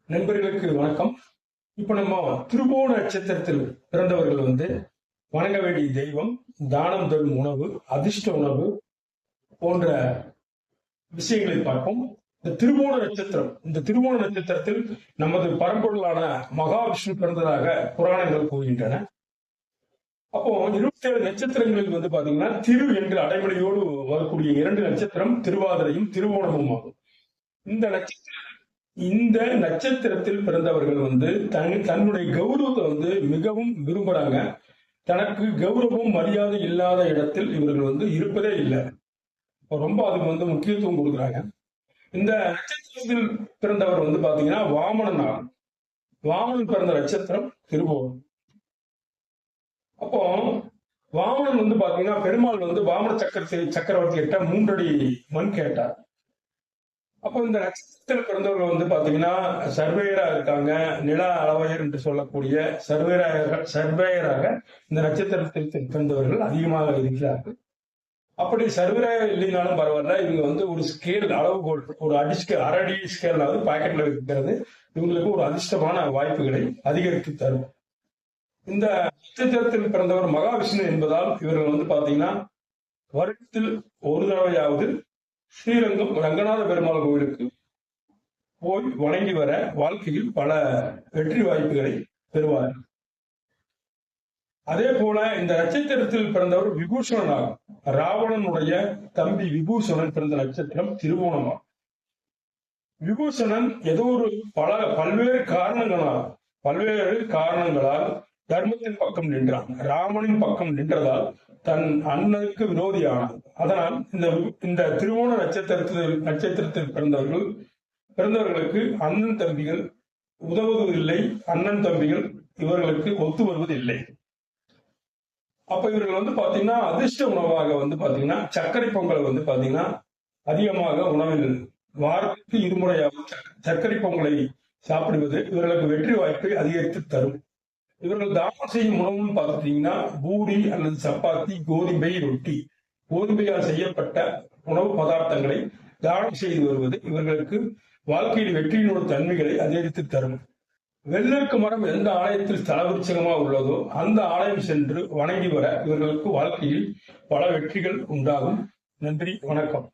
நண்பர்களுக்கு வணக்கம். இப்ப நம்ம திருவோண நட்சத்திரத்தில் பிறந்தவர்கள் வணங்க வேண்டிய தெய்வம், தானம் தரும் உணவு, அதிர்ஷ்ட உணவு போன்ற விஷயங்களை பார்ப்போம். இந்த திருவோண நட்சத்திரத்தில் நமது பரம்பொருளான மகாவிஷ்ணு பிறந்ததாக புராணங்கள் கூறுகின்றன. அப்போ 27 நட்சத்திரங்களில் பாத்தீங்கன்னா திரு என்ற அடைமொழியோடு வரக்கூடிய 2 நட்சத்திரம் திருவாதிரையும் திருவோணமும் ஆகும். இந்த நட்சத்திரத்தில் பிறந்தவர்கள் தன்னுடைய கௌரவத்தை மிகவும் விரும்புறாங்க. தனக்கு கௌரவம் மரியாதை இல்லாத இடத்தில் இவர்கள் இருப்பதே இல்லை. ரொம்ப அதுக்கு முக்கியத்துவம் கொடுக்குறாங்க. இந்த நட்சத்திரத்தில் பிறந்தவர் பாத்தீங்கன்னா வாமனன் ஆகும். வாமனன் பிறந்த நட்சத்திரம் திருவோணம். அப்போ வாமனன் பாத்தீங்கன்னா பெருமாள் வாமன சக்கரவர்த்தி கிட்ட 3 அடி மண் கேட்டார். அப்போ இந்த நட்சத்திரத்தில் பிறந்தவர்கள் பாத்தீங்கன்னா சர்வேயரா இருக்காங்க. நில அளவையர் என்று சொல்லக்கூடிய சர்வேயராக இந்த நட்சத்திரத்தில் பிறந்தவர்கள் அதிகமாக இருக்கிறார்கள். அப்படி சர்வேயர் இல்லைனாலும் பரவாயில்ல, இவங்க ஒரு ஸ்கேல் அளவுகோல், ஒரு அரை அடி ஸ்கேலாவது பாக்கெட்ல இருக்கிறது இவங்களுக்கு ஒரு அதிர்ஷ்டமான வாய்ப்புகளை அதிகரித்து தரும். இந்த நட்சத்திரத்தில் பிறந்தவர் மகாவிஷ்ணு என்பதால் இவர்கள் பாத்தீங்கன்னா வருடத்தில் ஒரு தடவையாவது ஸ்ரீரங்கம் ரங்கநாத பெருமாள் கோவிலுக்கு போய் வணங்கி வர வாழ்க்கையில் பல வெற்றி வாய்ப்புகளை பெறுவார். அதே போல இந்த நட்சத்திரத்தில் பிறந்தவர் விபூஷணன் ஆகும். ராவணனுடைய தம்பி விபூஷணன் பிறந்த நட்சத்திரம் திருவோணமாகும். விபூஷணன் ஏதோ ஒரு பல்வேறு காரணங்களால் தர்மத்தின் பக்கம் நின்றான். ராமனின் பக்கம் நின்றதால் தன் அண்ணனுக்கு விரோதியானான். அதனால் இந்த திருவோண நட்சத்திரத்தில் பிறந்தவர்களுக்கு அண்ணன் தம்பிகள் உதவுவதில்லை. அண்ணன் தம்பிகள் இவர்களுக்கு ஒத்து வருவதில்லை. அப்ப இவர்கள் பாத்தீங்கன்னா அதிர்ஷ்ட உணவாக பாத்தீங்கன்னா சர்க்கரை பொங்கல் பாத்தீங்கன்னா அதிகமாக உணவில் வாரத்துக்கு 2 முறையாவது சர்க்கரை பொங்கலை சாப்பிடுவது இவர்களுக்கு வெற்றி வாய்ப்பை அதிகரித்து தரும். இவர்கள் தானம் செய்யும் உணவுன்னு பார்த்துட்டீங்கன்னா பூரி அல்லது சப்பாத்தி, கோதுமை ரொட்டி, கோதுமையால் செய்யப்பட்ட உணவு பதார்த்தங்களை தானம் செய்து வருவது இவர்களுக்கு வாழ்க்கையில் வெற்றியினோட தன்மைகளை அதிகரித்து தரும். வெள்ளருக்கு மரம் எந்த ஆலயத்தில் தலவிருச்சகமாக உள்ளதோ அந்த ஆலயம் சென்று வணங்கி வர இவர்களுக்கு வாழ்க்கையில் பல வெற்றிகள் உண்டாகும். நன்றி, வணக்கம்.